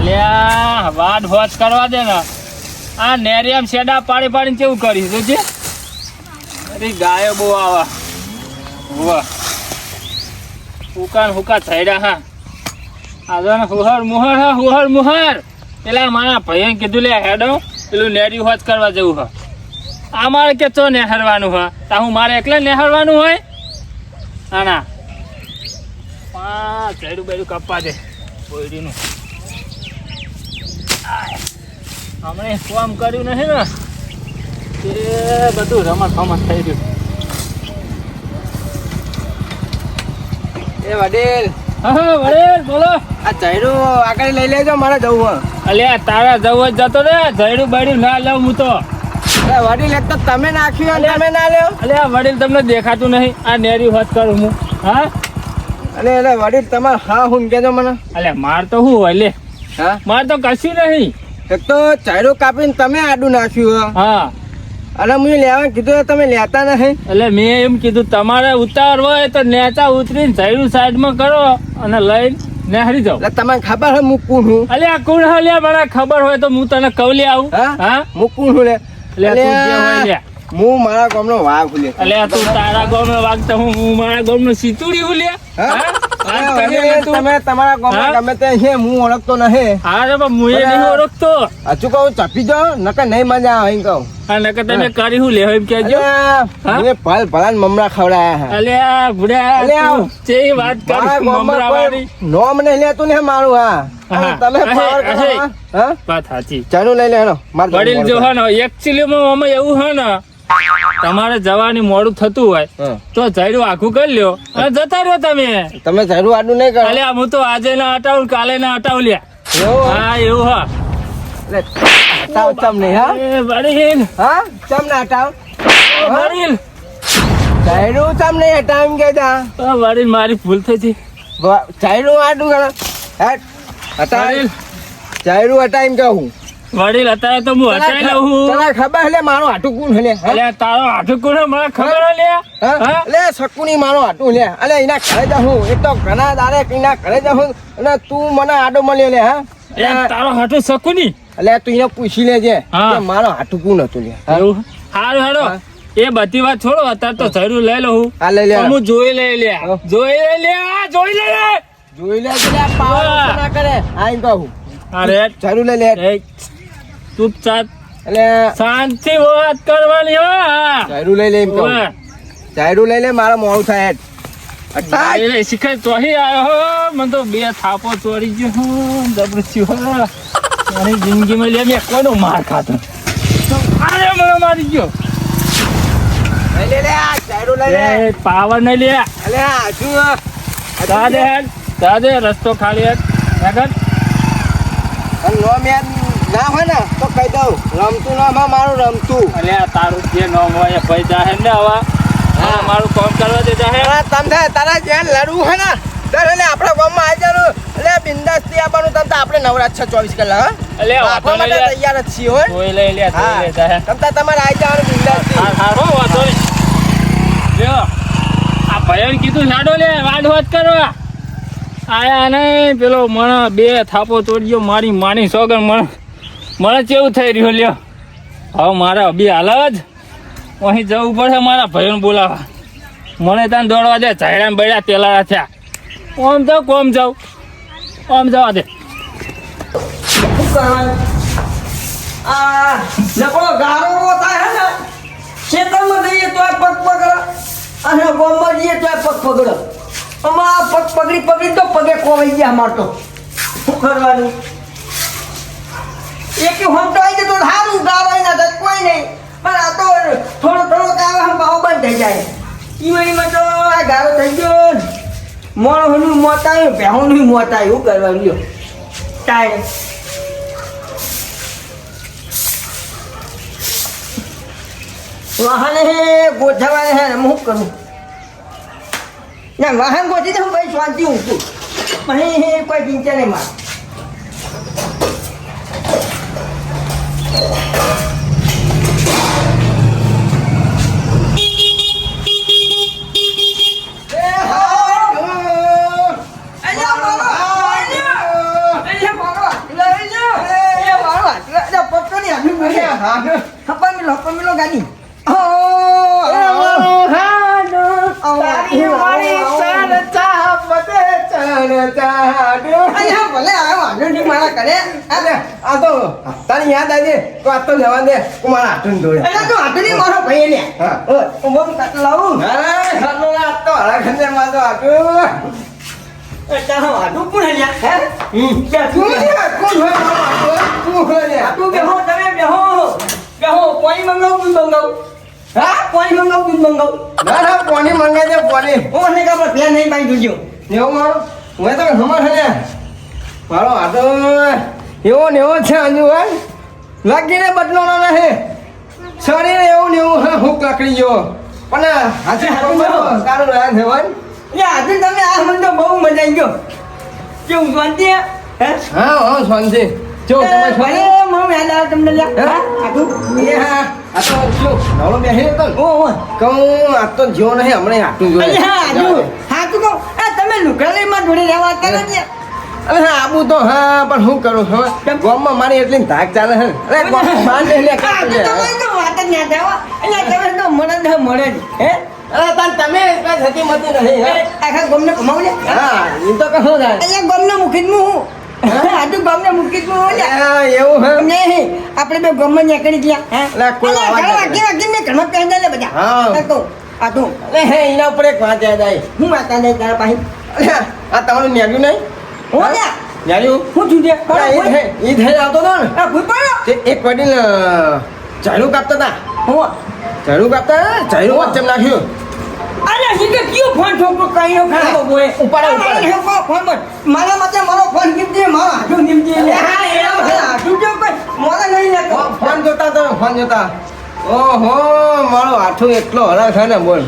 અલ્યા વાડ હોજ કરવા દે ને આ નેરિયમ શેડા પાડી પાડીને કેવું કરી તો છે અરે ગાયો બહુ આવા વાહ હુકા થઈડા હા આ હુહર મુહર હા હુહર મુહર પેલા મારા ભાઈએ કીધું લે હેડો પેલું નેરી હોજ કરવા જવું હા અમારે કે તો નેહરવાનું હા તા હું મારે એકલે નેહરવાનું હોય ના ના ચડ્યું બેડું કપવા દે બોયડીનું હમણાં કામ કર્યું નથી ને તે બધું રમત ફમત થઈ ગયું. એ વડીલ હા વડીલ બોલો. આ ચહેરું આગળ લઈ લેજો મારે જવું. અલ્યા તારા જવું જ જતો રે જયડું બૈડું ના લઉં હું તો. વડીલ એક તો તમે નાખ્યું તમે ના લ્યો. અલ્યા વડીલ તમને દેખાતું નહીં આ નેરી હોત કરું હું હા. અલે વડીલ તમારે હા હું કેજો મને. અલ્યા માર તો શું હોય લે હા માર તો કશું નહીં. એક તો ચહેરું કાપીને તમે આડું નાખ્યું હા અને હું લેવા કીધું તમે લેતા નહીં. એટલે મેં એમ કીધું તમારે ઉતાર હોય તો નેચા ઉતરીને જયડું સાઈડમાં કરો અને લઈને નેહરી જાવ. એટલે તમને ખબર હે હું કોણ હું. અલ્યા કોણ હે લ્યા મને ખબર હોય તો હું તને કવલી આવું. હા હું કોણ હું લે. લે તું જે હોય લે. હું મારા ગામનો વાઘ હું લે. અલ્યા તું તારા ગામનો વાઘ તો હું મારા ગામનો સીતુડી હું લે. તમે તમારા ગામમાં ગમે તે છે હું ઓળખતો નહીં. હા રે પણ હું એ નહીં ઓળખતો. હજુ કહું ચપી જાઓ નકર નહીં મજા આવે કહું. હા નકર તમે કરી હું લે એમ કેજો. મેં ભલ ભલાન મમરા ખવડાયા. અલ્યા ભુડા જે વાત કરી મમરા વાળી નોમ નહીં લેતું ને મારું. હા તમે પાવર કરો. હા વાત સાચી. ચાનું લઈ લે હેનો માર વડીલ જો હે ને એક્ચ્યુઅલી માં એવું હે ને તમારે જવાની મોડું થતું હોય તો જયડું આખું કરી લ્યો અને જતા રહ્યો તમે. તમે જયડું આડું નહીં કરો. અલ્યા હું તો આજે ના હટાવું કાલે ના હટાવું લ્યા. હા એવું હા હટાવ ચમ નહીં. હા વડીલ હા ચમ ના હટાવ વડીલ જયડું ચમ નહીં હટાવ એમ કે જા. વડીલ મારી ભૂલ થઈ હતી. જયડું આડું કરો હટ હટાવ જયડું હટાવ એમ કહું. વડીલ અત્યારે તો હું હટાઈ લઉં. તને ખબર હે મારું હાટું કોણ હે લે. અલ્યા તારો હાટું કોણ મને ખબર હે લે. હા લે સકુની મારું હાટું લે. અલે એના ઘરે જાઉં એક તો ઘણા દાડે એના ઘરે જાઉં અને તું મને આડો મળ્યો લે. હા તારો હાટું સકુની. અલે તું એને પૂછી લેજે કે મારો હાટું કોણ હતું લે. એવું હારું હેડો એ બધી વાત છોડો અત્યારે તો જરૂર લઈ લઉં. હા લઈ લે હું જોઈ લઈ લે જોઈ લઈ લે જોઈ લઈ લે જોઈ લે પાવર ના કરે. હા એમ કહું. અરે જરૂર લઈ લે ચૂપચાપ એટલે શાંતિ વાત કરવાની હો. જરૂર લઈ લે એમ કહું. જરૂર લઈ લે મારા મોડું થાય. શીખાય તો આવ્યો હો મને તો બે થાપો ચોરી ગયો હું જબરસ્તી હો મારી જિંદગીમાં લે મેં કોનો માર ખાતો અરે મને મારી ગયો. લઈ લે જરૂર લઈ લે પાવર નહીં લે. અલે આજુ દાદે રસ્તો ખાલી આગળ નો મેં ના હોય ને તો કહી દઉં રમતું નામાં મારું રમતું. અલ્યા તારું જે નામ હોય ભાઈ જાહે ને હવે હા મારું કામ કરવા દે જાહે. તમને તારા જ્યાં લડવું હોય ને ત્યારે એટલે આપણા ગામમાં આવી જવાનું એટલે બિંદાસથી આવવાનું. તમને આપણે નવરાત છે 24 કલાક. અલ્યા આપવા માટે તૈયાર જ છીએ હોય. જોઈ લઈ લે જોઈ લે જાહે. તમને તમારે આવી જવાનું બિંદાસથી. હા હો વાતો નહીં લ્યો આ ભાઈ કીધું લાડો લે વાડ વાત કરવા આયા નહીં પેલો મને બે થાપો તોડ્યો મારી માની સોગન મને કેવું થઈ રહ્યું લ્યો. હવે મારે અભી હાલ જ અહીં જવું પડે મારા ભાઈઓને બોલાવા. મને ત્યાં દોડવા દે ઝાયડા બળ્યા તેલાડા થયા. ઓમ જાઉં કોમ જાઉં ઓમ જવા દે. શું કરવાનું આ નકળો ગારો થાય હે ને ખેતરમાં જઈએ તો પગ પકડો અને ગામમાં જઈએ તો પગ પકડો. આમાં પગ પકડી તો પગે કોવાઈ ગયા અમાર તો. શું કરવાનું એક હમ તો આવી જતો સારું ગારો ના થાય કોઈ નહીં પણ આ તો થોડો કાવે હમ ભાવ બંધ થઈ જાય. ઈમાં તો આ ગારો થઈ ગયો મોણોનું મોત આવ્યું ભેહોનું મોત આવ્યું. શું કરવાનું લ્યો ટાઈમ વાહન હે ગોઠવાને હે હું શું કરું ના વાહન ગોઠી દઉં ભાઈ શાંતિ ઊંઘું પછી કોઈ ચિંતા નહીં મારે. લઈ મને ચાડ્યો. અહીંયા ભલે આવ્યો વાંધો નહીં મારા ઘરે અરે, આ તો તને યાદ આવી તો આ તો જવા દે હું મારા હાથું ધોળે. એટલે તું હાથની મારો ભાઈ ને હા. હું બહુ કાટ લાવું અરે, હાલો આ તો હળખંડે માં તો હાથું. તારો હાથું કોણ હલ્યા હે તું છે, કોણ હોય મારો હાથું? તું હોય ને. તું બેહો તમે બેહો બેહો પાણી મંગાવું દૂધ મંગાવું હા પાણી મંગાવું દૂધ મંગાવું ના ના પોની મંગાઈ દે પોની. ઓ ને કાપડ પ્લેન નહીં પાઈ દુજો એવું મારો હું તો ખબર છે ને મારો હાથો એવો ને એવો છે હજુ હોય લાગીને બદલાનો નહીં શરીર એવું ને એવું હા હું લાકડી ગયો પણ હાથે હાથું તારું રહ્યા છે ભાઈ. એ આજે તમે આ મને તો બહુ મજા આવી ગયો કેવું શાંતિ હે હા હા શાંતિ જો તમે ભલે મારું યાદ આવે તમને લ્યા હા હાથું એ હા આ તો જો નવરો બેસી હતો ને ઓ ઓ કહું આ તો જો નહીં હમણાં હાથું જોડે અલ્યા હાથું હાથું કહું એ તમે લુકડાલીમાં જોડે રહેવા કરો ને અરે હા આબુ તો હા પણ શું કરું હવે ગામમાં મારી એટલી ધાક ચાલે છે અરે ગામમાં માન લે કાઢ લે તમે તો વાત જ ના થાવ એટલે તમે તો મળે જ મળે જ હે અરે તાન તમે કઈ થતી મતી નહીં હે આખા ગમને કમાવ લે હા એ તો કહું થાય અહીંયા ગમને મૂકી જ હું આજુ ગમને મૂકી જ હું લે હા, એવું હે નહીં આપણે બે ગમને નીકળી ગયા હે એટલે કોઈ અવાજ વાગી વાગી મેં ઘરમાં કહી દે બધા હા. આ કહું આ તું અરે હે એના ઉપર એક વાત યાદ આવી હું વાતા દે તારા પાસે અરે આ તમારું ન્યાગ્યું નહીં હો લ્યા ન્યાગ્યું હું છું દે એ થઈ આવતો હતો ને આ ભૂલ પડ્યો તે એક વડીલ ઝાડું કાપતા હતા હો ઝાડું કાપતા ઝાડું વચ્ચે નાખ્યું અરે હિકે કયો ફોન છોકરો કઈનો ખાતો બોય ઉપાડો, ઉપાડો. ફોન પર મારા માટે મારો ફોન કીધી મારો હાજુ નિમજી લે હા એ હાજુ જો કોઈ મોરે નહીં લેતો ફોન જોતા તો ફોન જોતા ઓહો મારો હાથું એટલો હરા છે ને બોલ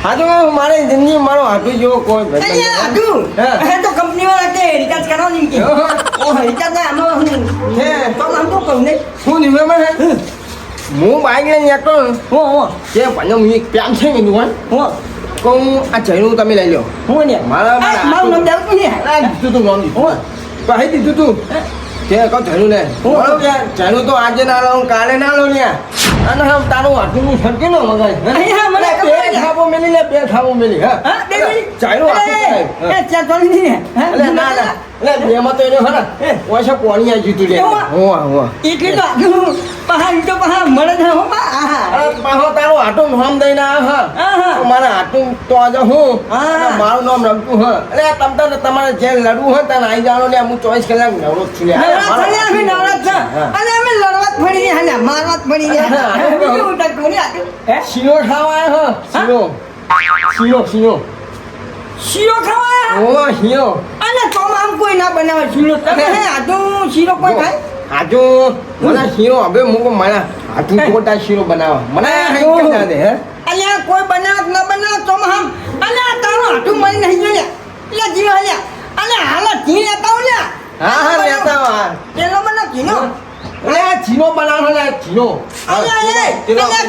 હાથું મારી જિંદગી મારો હાથું જેવો કોઈ ભાઈ અહીંયા હાજુ હા. એ તો કંપની વાળા કે રિચાર્જ કરાવો ને કે ઓ રિચાર્જ ના આમાં હું હે. તો આમ તો કહું ને શું નિવેમાં હે હું બાઈક લઈને નીકળો હો હો કે ભાઈ હું એક પ્યાન છે મેં દુકાન હો કહું આ જૈનું તમે લઈ લો હું ને મારા મારું નામ દેવતું ને આ દીધું તું નામ દીધું કહી દીધું તું કે કહું જૈનું લે હું? બરોબર યાર જૈનું તો આજે ના લો કાલે ના લો લ્યા અને હમ તારું હાથું હું સરકી નો મગાય અહીંયા મને ખબર બે છે. થાપો મેલી લે બે થાપો મેલી હા હા બે મિનિટ જૈનું હાથું એ ચાર ચોલી નહીં હે એટલે ના ના એટલે બેમાં તો એને હે ઓછા પોણી આવી જીતું લે એવું? હોવા હોવા એટલે તો આજુ પહાડ તો પહાડ મળે છે હો બા આહા અરે પાહો તારું હાટું નામ દઈને આ હા આહા. તો મારા હાટું તો આજે હું હા. અને મારું નામ રમતું હ અરે તમ તમારે જે લડવું હોય તને આવી જાણો ને હું 24 કલાક નવરો જ છું લે નવરાત છે અમે નવરાત છે હા. અને અમે લડવાત ફરી રહ્યા ને મારવાત ફરી રહ્યા હા. બીજું ટકું નહીં આજુ હે શીરો ખાવા આવ્યો હ શીરો શીરો શીરો ખાવા ઓ શીરો અને તો આમ કોઈ ના બનાવે શીરો તમે હે આજુ શીરો કોઈ ખાય આજુ મને શીરો હવે હું મારા હાથું ટોટા શીરો બનાવવા મને હા. કેમ ના દે હે અલ્યા કોઈ બનાવત ના બનાવત તો આમ અને આ તારું હાટું મળી નહીં જોયા એટલે જીવ હલ્યા અને હાલ જી લેતા હું લ્યા હા હા લેતા આવ. પેલો મને કીનો અરે આ ચીનો બનાવો ને ચીનો અલ્યા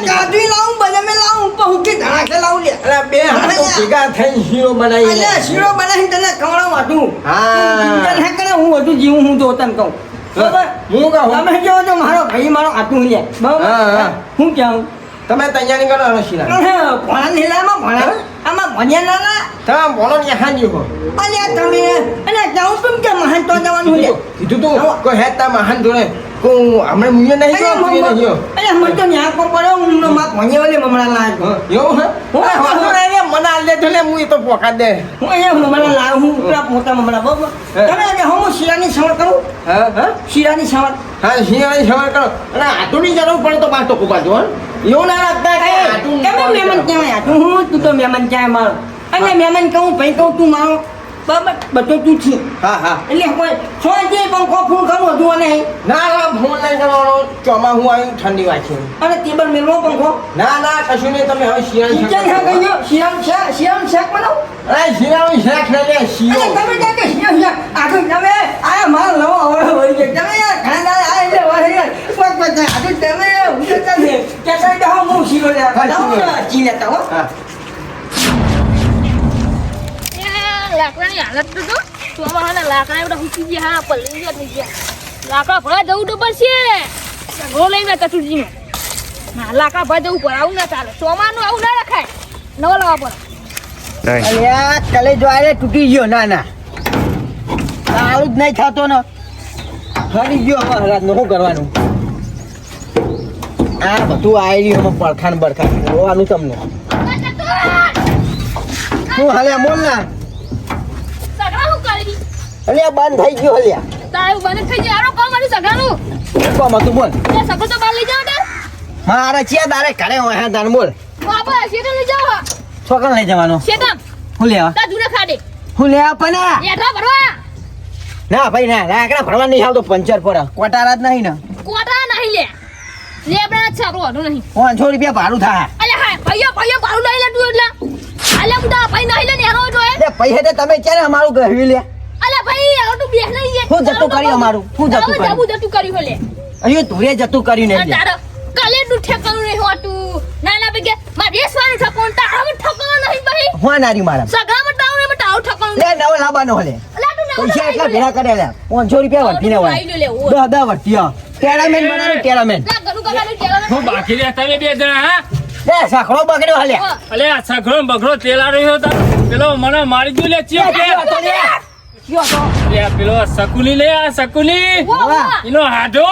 કાજુ લાવું બદામે લાવું પહુકી ધડાકે લાવું લ્યા અરે બે હાથો ભેગા થઈ શીરો બનાવી અલ્યા શીરો બનાવીને તને ખવડાવું હતું હા. હે કરે હું વધુ જીવું હું તો તને કહું બરાબર હું કહું તમે કહો તો મારો ભાઈ મારો આટું લે બરાબર હા, હા. હું કહું તમે તૈયારી કરો હવે શીરા ભણા નીલામાં ભણા આમાં ભણ્યા નાના તમે બોલો ને હા જીવો અલ્યા તમે અને જાઉં તું કે મહાન તો જવાનું લે કીધું તું કોઈ હેતા મહાન જોડે હું હમણાં મુએ નહીં ગયો મુએ નહીં ગયો અલ્યા મને તો ન્યા કો પડે હું માં ભણ્યા ઓલે મમણા લાવ્યો એવું હે હું હું વાંધો નહીં રે, મને આ લે તો લે હું એ તો પોકા દે હું અહીંયા મમણા લાવ હું પેલા મોટા મમણા બરાબર તમે કે હું શીરાની સવર કરું હા હા શીરાની સવર હા શિયાળી સવાર કરો અને આટુની જરૂર પડે તો પાછો કુપાજો હો એવું ના રાખતા કે આટું તમે મહેમાન કહેવાય તું હું તું તો મહેમાન કહેવાય મારો અને મહેમાન કહું ભાઈ કહું તું મારો બરાબર બધો તું છે હા હા એટલે કોઈ સોજે પંખો ફૂલ કરું હતું અને ના ના ફોન નહીં કરવાનો ચોમા હું આવ્યું ઠંડી વાંચી અને ટેબલ મેળવો પંખો ના ના કશું નહીં તમે હવે શિયાળી કિચન હા ગયો શિયાળ શાક બનાવ અરે શિયાળી શાક ને લે અરે શિયો તમે ક્યાં કે શિયાળ શાક આગળ તમે આ મારો નવો આવડો વળી ગયો તમે યાર ખાના આ એટલે વળી પગ પગ આગળ તમે ઉજતા છે કે કઈ દો હું શીરો લે હા, શીરો. જી લેતા હો હા લાકડાની હાલત તો જો ચોમાહાના લાકડા બધા ફૂટી ગયા હા પલળી ગયા થઈ ગયા લાકડા ભરા જવું તો પડશે ઘો લઈને કચુરજીનો ના લાકડા ભરા જવું પડે આવું ના ચાલે ચોમાનું આવું ના રખાય નવો લાવવા પડે અલ્યા કલે જો આરે તૂટી ગયો ના ના આવું જ નહીં થતો ને હરી ગયો હવે હરાજનું શું કરવાનું આ બધું આવી રહ્યું પડખાણ બડખાણ જોવાનું તમને શું હાલે બોલ ના સગડા હું કરી અલ્યા બંધ થઈ ગયો અલ્યા તારું બંધ થઈ જાય આરો કોમ મારું સગડાનું કોમ હતું બોલ એ સગડો તો બહાર લઈ જાઓ ને મારે છે તારે ઘરે હોય હા તાર બોલ બાપા શેતમ લઈ જાઓ છોકરા લઈ જવાનો શેતમ હું લેવા તા જૂના ખાડે હું લેવા પણ એઠા ભરવા ના ભાઈ ના લાકડા ભરવા નહીં આવતો પંચર પર કોટારા જ નહીં ને કોટા નહીં લે લેબડા છારો વાડો નહીં 500 રૂપિયા ભાડું થાય અલે હા ભાઈઓ ભાડું લઈ લે તું એટલે અલે મુડા ભાઈ નહીં લે નેરો જો એ પૈસા તો તમે ક્યારે અમારું ગહવી લે અલે ભાઈ આ તું બેસ નહીં લે હું જતું કર્યું અમારું હું જતું કર્યું જતું કર્યું હોલે અહીંયા ધોરે જતું કર્યું ને તારો કાલે તું ઠેકાણું નહીં હોતું ના ના બેગે મારે રેસવાનું ઠકાણું તારામાં ઠકાણું નહીં ભાઈ હું નારી મારા સગામાં તાવ ને તાવ ઠકાણું લે નવો લાવવાનો હલે અલે તું ના પૈસા એટલા ભેગા કરે લે 500 રૂપિયા વટીને હોય 10 વટીયા ટેરામેન બનાવે ટેરામેન ના ગરુ કાકાનું કેવાનું હું બાકી રહ્યા તમે બે જણા હા લે સાખડો બગડ્યો હલે અલે આ સઘળો બઘડો તેલ આ રહ્યો હતો પેલો મને મારી ગયો લે ચિયો કે લે પેલો શકુલી લે આ શકુલી એનો હાડો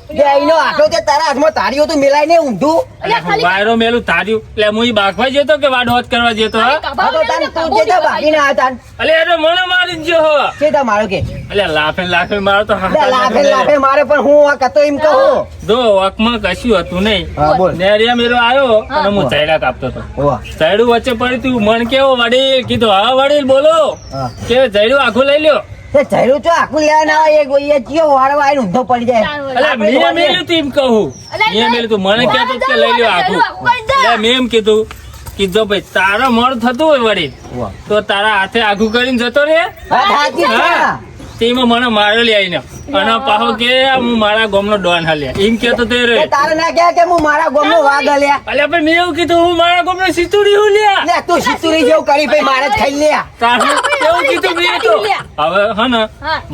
એનો આટો તે તારા હાથમાં તારીઓ તો મિલાય ને ઊંધું અલે હું વાયરો મેલું તાર્યું એટલે હું ઈ બાગવા જતો કે વાડોત કરવા જતો હા આ તો તાન તું જેતા બાકીને આતાન અલે એ તો મને મારી જ ગયો હો જેતા મારો કે અલે લાફે મારો તો લે લાફે લાફે મારે પણ હું આ કતો એમ કહું દો વકમાં કશું હતું નહીં હા બોલ નેરિયા મેલો આવ્યો અને હું ચાયડા કાપતો હતો વાહ ચાયડું વચ્ચે પડી તું મન કેવો વડીલ કીધું હા વડીલ બોલો હા કે ચાયડું આખું લઈ લ્યો તે જયરું તો આખું લેવા ના હોય એક એ ચિયો વાળો આવીને ઊંધો પડી જાય અલે મેં મેલ્યું તું એમ કહું મેં મેલ્યું તું મને કહેતો કે લઈ લ્યો આખું એટલે મેં એમ કીધું કીધું ભાઈ તારા મળ થતું હોય વડીલ વાહ તો તારા હાથે આખું કરીને જતો રે વાત સાચી છે હા. તેમાં મને માર્યો લે આઈને અને પાહો કે હું મારા ગામનો ડોન હાલ્યા એમ કેતો તે રે તે તારે ના કહે કે હું મારા ગોમનો વાઘ લ્યા અલે પણ મેં એવું કીધું હું મારા ગામનો સિતુડી હું લ્યા લે તું સિતુરી જેવું કરી ભાઈ મારે જ ખાઈ લ્યા તારું એવું કીધું મેં તો હવે હા ને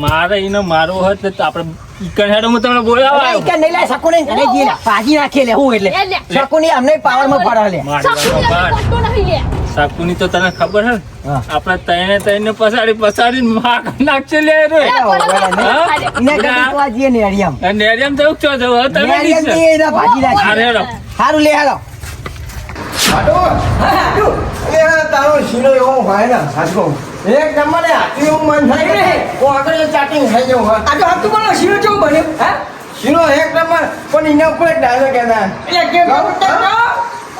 મારે એને મારવો હોય તો આપણે ઈકણ હેડો હું તમને બોલાવા અરે આવ્યો ઈકા નહીં લે શકું નહીં ઘરે જઈએ ભાજી નાખીએ લે હું એટલે શકું નહીં અમને પાવર માં ફરે લે મારી સાકુની તો તને ખબર હે ને હા. આપણે તઈને પસાડી માક નાખશે લે રે ને કદી તો આ જઈએ ને હરિયામ નેરિયમ જવું છો જવું તમે હરિયામ નહીં જઈએ એના ભાજી અરે નાખીએ હેડો સારું લે હાલો હાડો હાડો એ તારો શીરો એવો હોય ને હાડો એક નંબર ને હાથી એવું મન થાય ને ઓ આગળ ચાટિંગ થઈ જવું હોય આ તો હાથ બોલો શીરો કેવું બન્યો હા શીરો એક નંબર પણ એના ઉપર એક ડાયલોગ કહેતા એટલે કે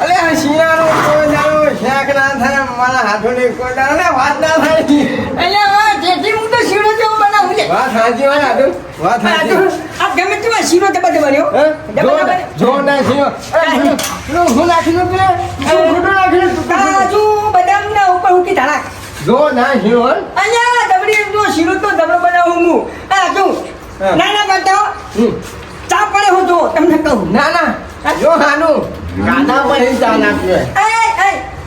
અલે આ શિયાળો કોઈ દાડો શાક ના થાય મારા હાથોની કોઈ દાડો ને વાત ના થાય એટલે હવે જેથી હું તો શીરો કેવો બનાવું છે વાત સાચી હોય હાડો વાત સાચી આ ગમે તેવા શીરો તે બધે બન્યો જોરદાર શીરો હું નાખી દઉં પેલા ફૂટો નાખી દઉં કાજુ બદામ ના ઉપર હુકી ધાણા જોરદાર શીરો હો અહીંયા દબડી તો શીરો તો દબડો બનાવું હું આ તું ના ના બતાવો ચા પડે હું તો તમને કહું ના ના જો હાનું ગાધા પર હી ચા નાખ્યો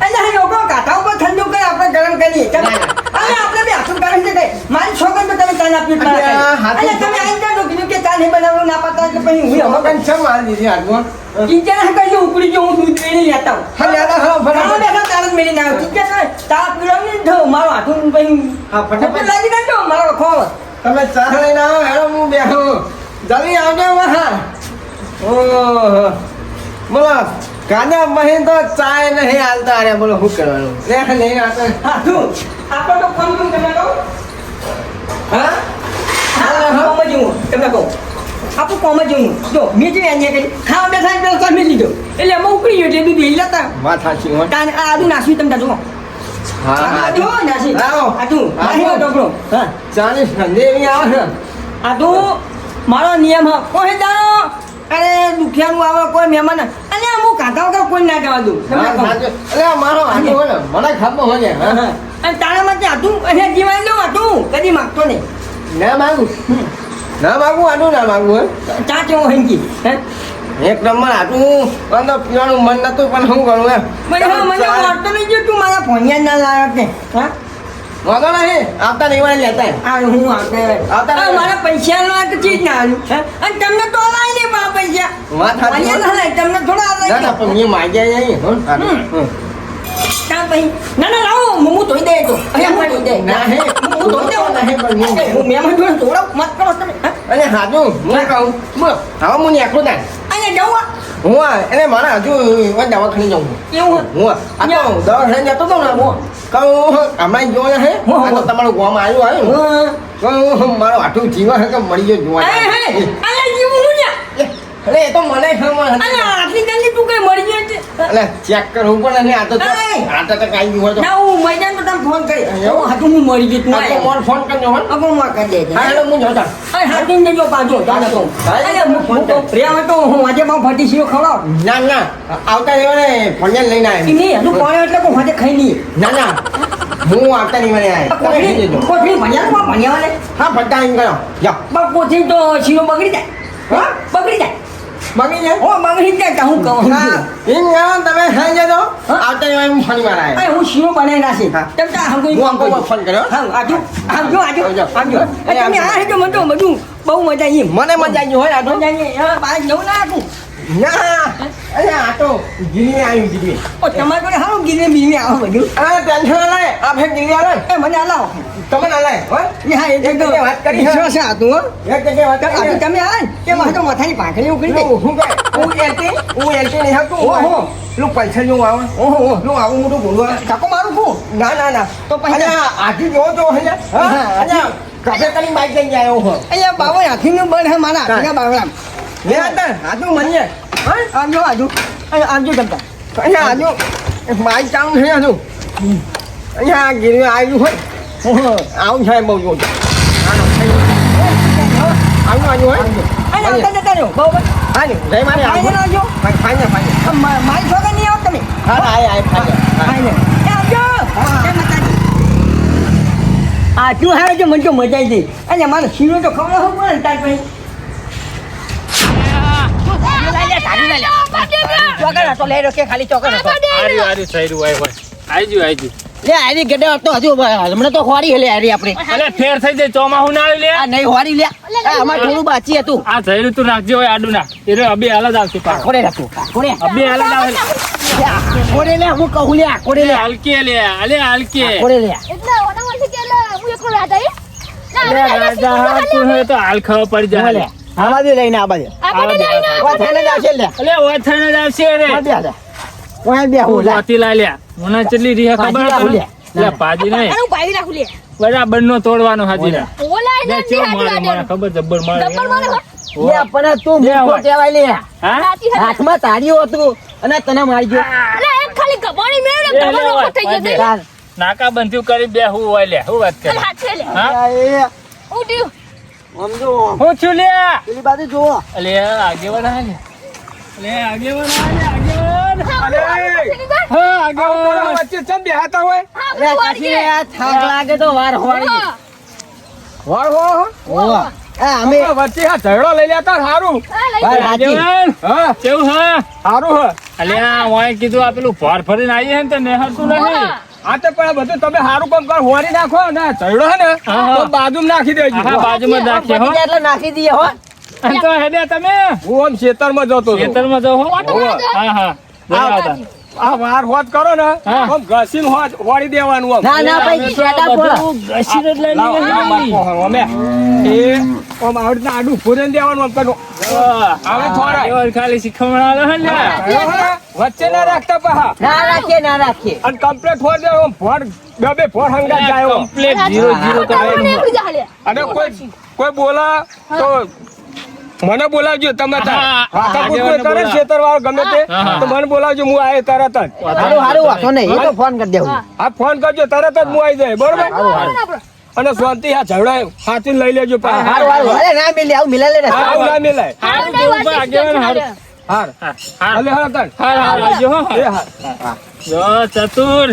અહીંયા લોકો કાંઠા ઉપર ઠંડુ કરે આપણે ગરમ કરીએ અને આપણે બે હાથું ગરમ છે કઈ મારી છોકરી તો તમે ચા નાખી અને તમે આઈ જાઓ કીધું કે ચા નહીં બનાવવું ના પાતા એટલે પછી હું અમે કઈ છે મારી દીધી હાથમાં ટીચર કઈ ઉપડી જો હું દૂધ પીને લેતા હું હા લેતા હા ઘણા બેઠા તાર જ મેળી ના આવ્યો ટીચર ચા પીવડાવી ને થયું મારો હાથું પછી હા ફટાફટ લાગી નાખજો મારો ખોવ તમે ચા લઈને આવો હેડો હું બેઠો જલ્દી આવજો વાહ ઓહો બોલો કાના મહીન તો ચાય નહીં હાલતા અરે બોલો શું કરવાનું લે નહીં આવતા હા તું આપણે તો ફોન તું તમને કહું હા હા કોમ જ હું તમને કહું આપણું કોમ જ હું જો મેં જે અહીંયા કરી ખાવા બેઠા પેલો તમે લીધો એટલે અમે ઉકળી ગયો એટલે દૂધ લેતા વાત સાચી હોય કાન આ આદુ નાખ્યું તમે જુઓ હા જો નાસી આવો. આદુ નાસી ડોકરો હા ચાલીસ સંદેવી આવે છે આદુ મારો નિયમ હ કોઈ દાડો અરે દુખિયાનું આવે કોઈ મહેમાન અને અમુક કાંટા વગર કોઈ ના જવા દઉં તમને વાત કહું સાચી. અલે મારો હાથો હોય ને મને ખબર હોય ને હા હા અને તારા માટે આટું અહીંયા જીવાઈ લઉં આટું કદી માગતો નહીં ના માગું ના માગું આનું ના માગું હોય ચા કેવો હંકી હે એક નંબર આટું અંદર પીવાનું મન નતું પણ શું કરું એમ મને વાળતો નહીં જો તું મારા ફોનિયા ના લાવ્યો કે હા વાંધો નહીં આવતા નહીં વાળી લેતા આ હું આવતે આવતા આ મારા પૈસા નો આ તો ચીજ ના આવ્યું હે? અને તમને તો લાય નહીં મારા પૈસા વાત સાચી ફોનિયા ના લાય તમને થોડા ના ના લાય પણ મેં માગ્યા નહીં હો ત્યાં પછી ના ના લાવો હું ધોઈ દે તો અહીંયા હું ધોઈ દે ના હે હું ધોઈ દઉં નહીં પણ હું મહેમાન જોડે જોડાવ મત કરો તમે હા? અને હાજુ હું કહું બોલો હવે હું નીકળું ને અહીંયા જવું હું એને મારે હજુ દવાખાને જવું એવું હું આ તો દવાખાને જતો હતો ને હું કહું હમણાં જોયો હે આ તો તમારું ગામ આવ્યું કહું મારો આટલું જીવન હે કે મળી ગયો જોવા અહીંયા જીવું હું ને અરે એ તો મને ખબર હતી. અહીંયા આટલી જલ્દી તું કઈ મળી ગયો છે અલે ચેક કરવું પડે ને આ તો નહીં. આ તો કાઈ ગયું હોય તો ના હું મેદાનમાં તમે ફોન કરી હું હાથું હું મળી ગઈ તું આ તો મોર ફોન કરજો હો અગો માં કરી દે હા હેલો હું જોતા અરે હાથું જજો પાછો જાને તો અરે હું તો પ્રિયા તો હું આજે બહુ ફાટી સીઓ ખવડાવ ના ના આવતા રહેવાને ફોન લઈને આવ્યો નહીં હજુ કોણ એટલે કોઈ હાથે ખાઈ નહીં ના ના હું આવતા નહીં મને આવ્યો તમે ખાઈ દેજો કોઠી ભણ્યા વાલે હા બધા એમ કરો જાઓ બા કોઠી તો શીરો બગડી જાય હા બગડી જાય બગી જાય ઓ બગડી જાય તો હું કહું હા એમ ના તમે ખાઈ જજો આવતા રહેવાને હું ફોન માં આવ્યો અરે હું શીરો બનાવી નાખી હા. તમતા હમ કોઈ હું આમ ફોન કર્યો હા આજુ આવજો આવજો. તમે આ હેજો મને તો બધું બહુ મજા આવી મને મજા આવી હોય આ તો મજા આવી હા બાર જવું ના આપું ના અરે આ તો ગીરી આવ્યું ગીરી ઓ તમારે જોડે હારું ગીરે બીરે આવો બધું અરે ટેન્શન ના લે આ ફેર ગીરી આવે એ મને હલાવો તમે ના લે હોય એ હા એ એક જગ્યાએ વાત કરી વિશ્વાસ છે આ તું હો એક જગ્યાએ વાત આજે કરી તમે આ કે મારે તો માથાની પાંખડી ઉકળી દે હું કે હું એલટી નહીં હતું ઓહો. પેલું પૈસા જેવું આવે ઓહો પેલું આવું મોટું બોલવા કાકો મારું કું ના ના ના તો પૈસા- અલ્યા, આજી જોવો તો હે હા, અલ્યા, કફે કરી બાઈક લઈને આવ્યો હો અહીંયા બાબો હાથીનું બળ હે મારા હાથીના બાવળામ લે અંદર હાથું મનીએ હા આવજો આજુ આવજો જમતા અહીંયા આજુ બાઈક ચાલુ છે આજુ અહીંયા ગીરી આવ્યું હોય ઓહો આવું છે બહુ જોજો આવ્યું આવ્યું હોય અહીંયા આવતા જતા રહ્યો બહુ બસ હા ને જય મારે ફાઈનલ આવજો ફાઈને મારી છોકરા નહીં આવો તમે હા આય ફાઈને ફાઈનલ એ આવજો જય માતાજી આજુ હારે જો મને તો મજા આવી ગઈ અને મારો શીરો તો ખબર હોય પણ તાર પછી ચોકર હતો લઈ રહ્યો કે ખાલી ચોકર હતો આર્યું સૈરું હોય હોય આઈ લે આરી ગડે હતો હજુ હમણાં તો હોરી હેલે આરી આપણે અલે ફેર થઈ જાય ચોમાહું ના આવી લે આ નહીં હોરી લે આમાં થોડું બાચી હતું આ સૈરું તું નાખજો હોય આડું નાખ એ રે અબે હાલ જ આવશે પાછો કોડે રાખો કોડે અબે હાલ જ આવે કોડે લે હું કહું લે કોડે લે હલકે લે અલે હલકે કોડે લે અલે રાજા હા તું હે તો હાલ ખબર પડી જાય લે આવા દે લઈને આ બાજુ વા થઈને જ આવશે લે અલે ઓથણ જ આવશે રે વા બે લે ઓય બે હું લે વાતી લા લે મને ચટલી રીહા ખબર ભાજી રાખું લે. લે પાજી નહીં બરાબર નો તોડવાનો હાજી લે ચેવો મારે મને ખબર જબ્બર મારે લે પણ તું લે મૂકો હોય. કહેવાય લે હા હાથમાં તાળીઓ હતું અને તને મારી ગયો ચાલ. નાકા બંધ્યું કરી બે હું હોય લે હું વાત કરે હા એ આમ જો હું છું લે પેલી બાજુ જુઓ અલે આગેવાન આ લે અલે આગેવાન આ લે આગેવાન હા આગેવાન વચ્ચે ચમ બેહાતા હોય અરે કાશી આ થાક લાગે તો વાર હોળી વાહ વાહ અમે વચ્ચે આ ઝઘડો લઈ લેતા સારું વાર હાચી. આગેવાન હા કેવું હા સારું હ અલે ઓય કીધું આ પેલું ફોર ફરીને આવીએ ને તો નેહરતું નહીં આ તો પણ આ બધું તમે સારું કામ કરો હોરી નાખો ને ઝઘડો હે ને હા, હા. તો બાજુમાં નાખી દેજો હા બાજુમાં જ નાખીએ હો એટલે નાખી દઈએ હો અને તો હેડે તમે હું આમ ખેતરમાં જતો હતો ખેતરમાં જાઓ હો હા હા જરા આવતા. આ વાર હોત કરો ને હા. આમ ઘસીને વાળી દેવાનું આમ ના ના ભાઈ અમે તો શેડા બધું બોલો ઘસીને જ લઈને લાવ, લાવ, આવી. માર કોહણ, અમે એ આમ આવડી રીતના આડું ફોરેન દેવાનું આમ પેલું આવે થોડા. આગેવાન ખાલી શીખમણ આલે હે ને વચ્ચે ના રાખતા પહા ના રાખીએ ના રાખીએ અને કમ્પ્લીટ ફોર દે આમ ફોર બે ફોર હંગાત જાય આમ. કમ્પ્લીટ 0-0 કરાય અને કોઈ બોલા તો મને બોલાવજો તમે તાર. હા, વાતા હા, પૂછપૂછ આગેવાનને કરે ને બોલાવ. ખેતરવાળો ગમે તે હા, હા. તો મને બોલાવજો હું આયે તરત જ સારું સારું વાંધો નહીં એ તો ફોન કરી દેવું આ ફોન કરજો તરત જ હું આવી જાય બરોબર અને શાંતિ આ ઝઘડા હાથી લઈ લેજો પાછા. સારું સારું અરે ના મિલે આવું મિલા લે ને હા, આવું ના મિલાય હારું જેવું પણ આગેવાન હારું. હાર હાર. હાલે હાર તાર. હાર, હાર, આવજો હો. એ હાર. જો ચતુર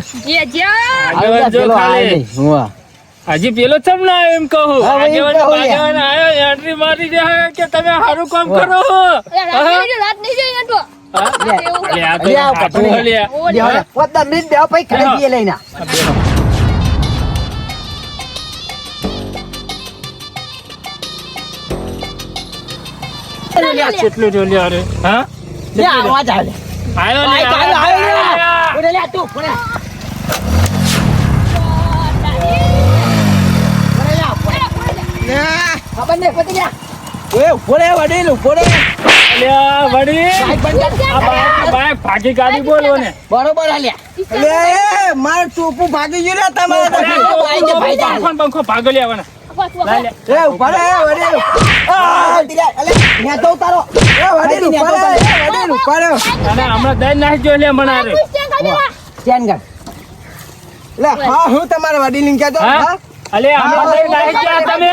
આગેવાન જો પેલો આય ખાલી નહીં. હુઆ. હજી પેલો ચમ ના આવ્યો એમ કહું હવે એમ આગેવાન કહું લે. આગેવાન આયો એન્ટ્રી મારી દે હે કે તમે સારું કામ કરો હો. હા? અલે આ તો લે આવ, આટલું પટને. હે લે. બેહો લે. 15 મિનિટ બેહો પછી ઘરે જઈએ લઈને આ બેહો. કેટલું જો લ્યો રે હા લે આવાજ આવે આયો લે આય આયો, આયો આયો. ઓરે લે તું ઓરે ઓરે લે બંને પતી ગયા. ઓય ઉભો રે વડીલ ઉભો રે. અલ્યા વડી આ બાઈક ભાગી ગાડી બોલો ને બરોબર હાલ્યા. અલે માર ચોપું ભાગી ગયું રે તમારે. પંખો ભાગો લેવાના એ ઉભા રે વડીલ. અલે ન્યા તો ઉતારો. એ વડીલ ઉભા રે વડીલ ઉભા રે. અને હમણાં દઈ નાખી જો લે મને આરે ચેન કર. લે હા હું તમારા વડીલ કહેતો હા હા. અલે હમણાં દઈ નાખી ગયા તમે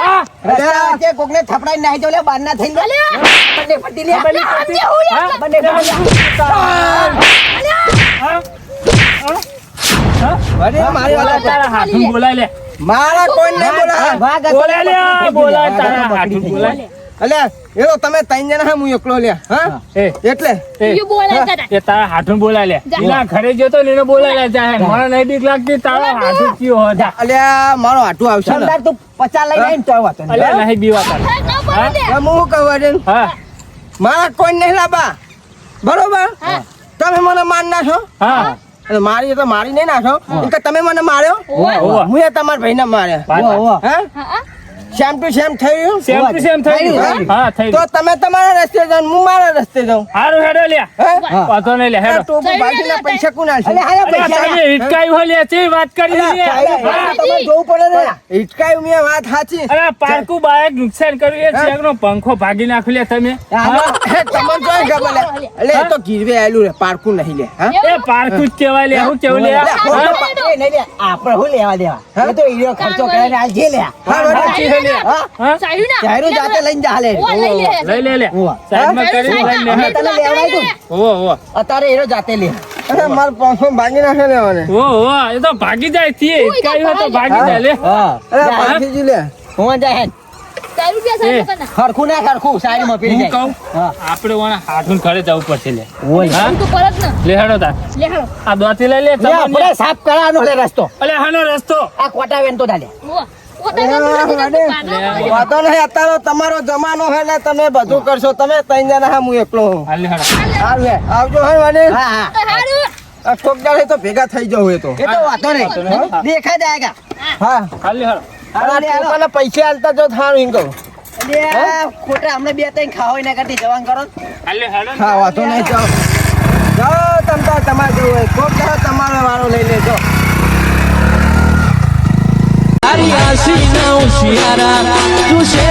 હા રસ્તા વચ્ચે કોકને થપડાઈ નાહી દો લે, બહાર ના થઈને લે. બંને પતી લે. હા? બંને પતી લે. વડીલ મારી વાત તારા હાથું બોલાય લે મારા કોઈ નહીં બોલા. ભાગ હતો. બોલાય લે બોલાય તારા હાથું બોલાય અલે એ તો તમે ત્રણ જણા હા હું એકલો લ્યા હા એ એટલે એ તારા હાથું બોલાય લે એના ઘરે જતો ને એને બોલાય લે જાહે મને નહીં બીક લાગતી તારા હાથું કયો હતા અલ્યા મારો આટું આવશે ને સરદાર તું 50 લઈને આવીને તો વાતો નહીં. અલે નહીં બીવા તારે હું શું કહું વડીલ હા મારા કોઈ નહીં લાબા બરોબર તમે મને માર નાખો હા અને મારી તો મારી નહીં નાખો કે તમે મને માર્યો ઓવા. હું તમારા ભાઈને માર્યા ઓવા. હા સેમ ટુ સેમ થયું સેમ ટુ સેમ થઈ ગયું હા થઈ તો ગયું તમે તમારા રસ્તે જાઓ હું મારા રસ્તે જાઉં હારું હેડો લે હા વાતો નહીં લે હેડો તો બાકીના પૈસા કોના છે અલે હાયા અરે પૈસા તમે લે. હિચકાઈ હો લે છે વાત કરી લે તમારે જોવું પડે ને હિચકાઈ મેં વાત સાચી અરે પારકુ બાઈક નુકસાન કર્યું એ ચેકનો પંખો ભાગી નાખ્યો લે તમે તમને જોઈ ખબર લે એટલે એ તો ગીરવે આયેલું રે પારકું નહીં લે હા એ પારકુ જ કહેવાય લે હું કેવું લે એ નહીં લે, આપણે શું લેવા દેવા? એ તો ઈનો ખર્ચો કરીને આલ જે લે. હા સાચી છે લે હા? હા ચાયરું જાતે લઈને જા લે. લઈ લે લે ઓવા. સાઈડમાં કરી લઈને અમે હેડ. તને લેવડાવી દઉં. ઓવો ઓવો અત્યારે હીરો જાતે લે. અરે મારો પાંચસો ભાગી નાખે લેવાને ઓવો એ તો ભાગી જાય થી હિચકાઈ હોય તો ભાગી જાય લે અરે પાંચસી લે હું જાય હેડ. હરખું ના હરખું સાઈડમાં પીડી હું જાય. કહું હા. આપણે વાળા હાથું ઘરે જવું પડશે લે ઓય. હા લે હેડો તાર આ દોતી લઈ લે લે, તમને આપણે સાફ કરાવવાનો લે રસ્તો. અલે હાનો રસ્તો આ કોટા વેન તો ડાલે. વાતો નહીં અત્યારે તમારો જમાનો હે ને તમે બધું કરશો તમે ત્રણ જણા હા હું એકલો હું હાલ લે હેડો સારું હે. આવજો હે વાને હા હા. કોક દાડે તો ભેગા થઈ જવું એ તો એ તો વાંધો નહીં. દેખાઈ જાયગા. હા હાલ લે હેડો હાલો, હાલો. લોકોને પૈસા આલતા જો થારું એમ કહું અરે, ખોટા અમને બે ત્રણ ખાવા એના કરતી જવાન કરો. હાલ લે હેડો હા વાતો નહીં જાઓ જાઓ તમ તાર તમારે જવું હોય કોક દાડે તમારો વારો લઈ લેજો તારી આશી ના ઉશિયારા તું છે